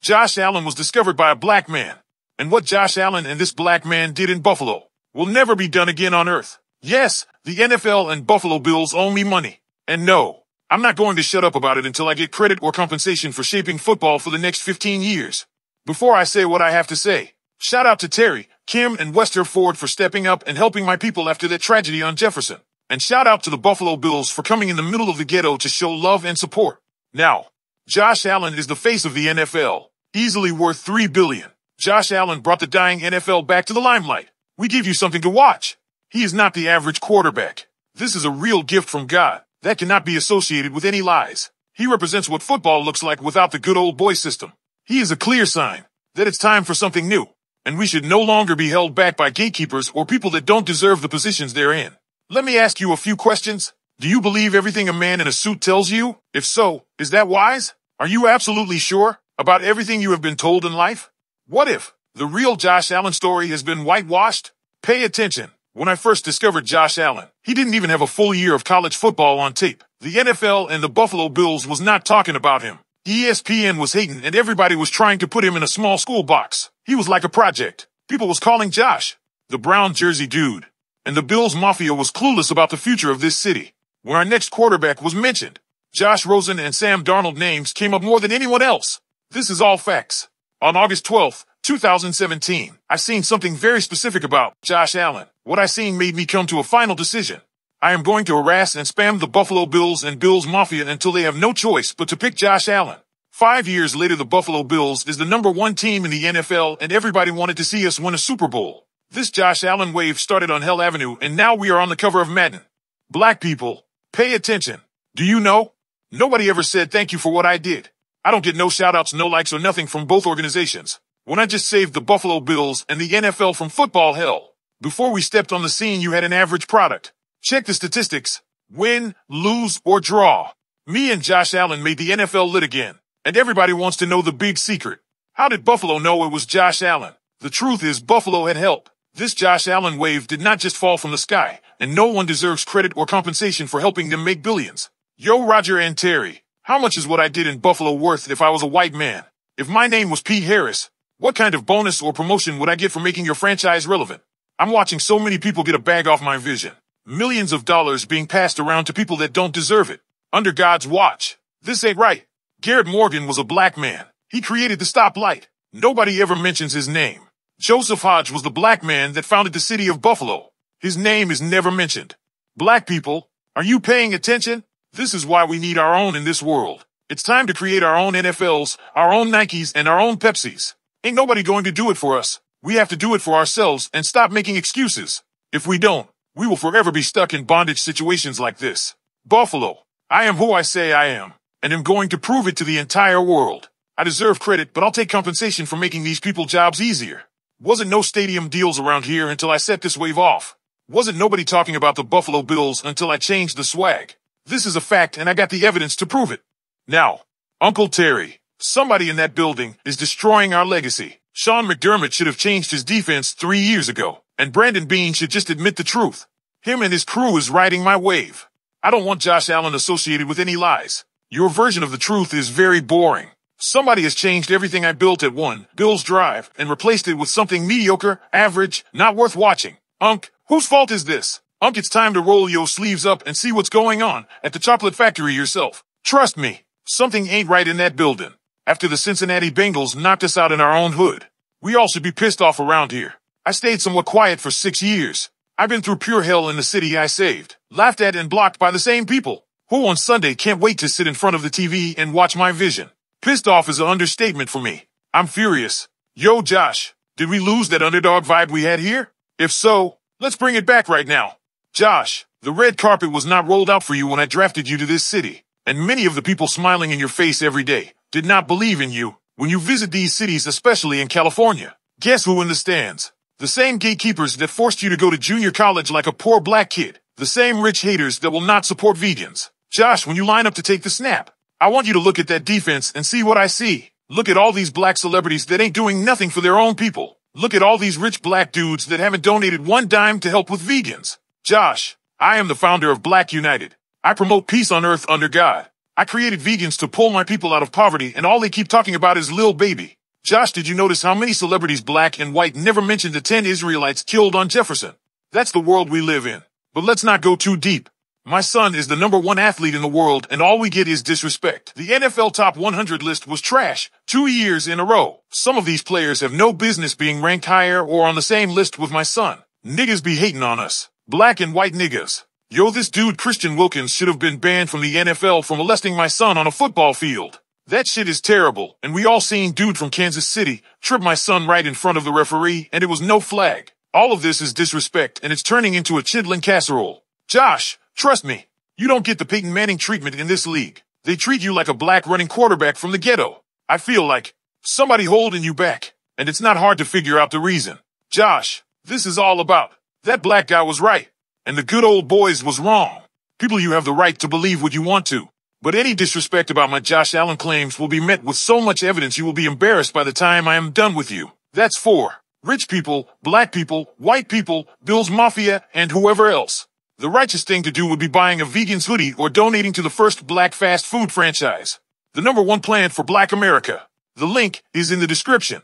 Josh Allen was discovered by a black man. And what Josh Allen and this black man did in Buffalo will never be done again on earth. Yes, the NFL and Buffalo Bills owe me money. And no, I'm not going to shut up about it until I get credit or compensation for shaping football for the next 15 years. Before I say what I have to say, shout out to Terry, Kim, and Wester Ford for stepping up and helping my people after that tragedy on Jefferson. And shout out to the Buffalo Bills for coming in the middle of the ghetto to show love and support. Now, Josh Allen is the face of the NFL, easily worth $3 billion. Josh Allen brought the dying NFL back to the limelight. We give you something to watch. He is not the average quarterback. This is a real gift from God that cannot be associated with any lies. He represents what football looks like without the good old boy system. He is a clear sign that it's time for something new, and we should no longer be held back by gatekeepers or people that don't deserve the positions they're in. Let me ask you a few questions. Do you believe everything a man in a suit tells you? If so, is that wise? Are you absolutely sure about everything you have been told in life? What if the real Josh Allen story has been whitewashed? Pay attention. When I first discovered Josh Allen, he didn't even have a full year of college football on tape. The NFL and the Buffalo Bills was not talking about him. ESPN was hating and everybody was trying to put him in a small school box. He was like a project. People was calling Josh the brown jersey dude. And the Bills Mafia was clueless about the future of this city. When our next quarterback was mentioned, Josh Rosen and Sam Darnold names came up more than anyone else. This is all facts. On August 12th, 2017, I seen something very specific about Josh Allen. What I seen made me come to a final decision. I am going to harass and spam the Buffalo Bills and Bills Mafia until they have no choice but to pick Josh Allen. 5 years later, the Buffalo Bills is the #1 team in the NFL and everybody wanted to see us win a Super Bowl. This Josh Allen wave started on Hell Avenue and now we are on the cover of Madden. Black people, pay attention. Do you know? Nobody ever said thank you for what I did. I don't get no shoutouts, no likes or nothing from both organizations. When I just saved the Buffalo Bills and the NFL from football hell. Before we stepped on the scene, you had an average product. Check the statistics. Win, lose, or draw. Me and Josh Allen made the NFL lit again. And everybody wants to know the big secret. How did Buffalo know it was Josh Allen? The truth is Buffalo had help. This Josh Allen wave did not just fall from the sky, and no one deserves credit or compensation for helping them make billions. Yo, Roger and Terry, how much is what I did in Buffalo worth if I was a white man? If my name was Pete Harris, what kind of bonus or promotion would I get for making your franchise relevant? I'm watching so many people get a bag off my vision. Millions of dollars being passed around to people that don't deserve it. Under God's watch. This ain't right. Garrett Morgan was a black man. He created the stoplight. Nobody ever mentions his name. Joseph Hodge was the black man that founded the city of Buffalo. His name is never mentioned. Black people, are you paying attention? This is why we need our own in this world. It's time to create our own NFLs, our own Nikes, and our own Pepsis. Ain't nobody going to do it for us. We have to do it for ourselves and stop making excuses. If we don't, we will forever be stuck in bondage situations like this. Buffalo, I am who I say I am, and am going to prove it to the entire world. I deserve credit, but I'll take compensation for making these people jobs easier. Wasn't no stadium deals around here until I set this wave off. Wasn't nobody talking about the Buffalo Bills until I changed the swag. This is a fact and I got the evidence to prove it. Now, Uncle Terry, somebody in that building is destroying our legacy. Sean McDermott should have changed his defense 3 years ago, and Brandon Beane should just admit the truth. Him and his crew is riding my wave. I don't want Josh Allen associated with any lies. Your version of the truth is very boring. Somebody has changed everything I built at One Bills Drive and replaced it with something mediocre, average, not worth watching. Unc, whose fault is this? Unc, it's time to roll your sleeves up and see what's going on at the chocolate factory yourself. Trust me, something ain't right in that building. After the Cincinnati Bengals knocked us out in our own hood, we all should be pissed off around here. I stayed somewhat quiet for 6 years. I've been through pure hell in the city I saved, laughed at and blocked by the same people, who on Sunday can't wait to sit in front of the TV and watch my vision. Pissed off is an understatement for me. I'm furious. Yo, Josh, did we lose that underdog vibe we had here? If so, let's bring it back right now. Josh, the red carpet was not rolled out for you when I drafted you to this city, and many of the people smiling in your face every day did not believe in you when you visit these cities, especially in California. Guess who in the stands? The same gatekeepers that forced you to go to junior college like a poor black kid. The same rich haters that will not support vegans. Josh, when you line up to take the snap, I want you to look at that defense and see what I see. Look at all these black celebrities that ain't doing nothing for their own people. Look at all these rich black dudes that haven't donated one dime to help with vegans. Josh, I am the founder of Black United. I promote peace on earth under God. I created vegans to pull my people out of poverty, and all they keep talking about is Lil Baby. Josh, did you notice how many celebrities, black and white, never mentioned the 10 Israelites killed on Jefferson? That's the world we live in. But let's not go too deep. My son is the #1 athlete in the world, and all we get is disrespect. The NFL Top 100 list was trash 2 years in a row. Some of these players have no business being ranked higher or on the same list with my son. Niggas be hating on us. Black and white niggas. Yo, this dude Christian Wilkins should have been banned from the NFL for molesting my son on a football field. That shit is terrible, and we all seen dude from Kansas City trip my son right in front of the referee, and it was no flag. All of this is disrespect, and it's turning into a chitlin casserole. Josh, trust me, you don't get the Peyton Manning treatment in this league. They treat you like a black running quarterback from the ghetto. I feel like somebody holding you back, and it's not hard to figure out the reason. Josh, this is all about that black guy was right, and the good old boys was wrong. People, you have the right to believe what you want to, but any disrespect about my Josh Allen claims will be met with so much evidence you will be embarrassed by the time I am done with you. That's for rich people, black people, white people, Bills Mafia, and whoever else. The righteous thing to do would be buying a vegan's hoodie or donating to the first black fast food franchise. The #1 plan for Black America. The link is in the description.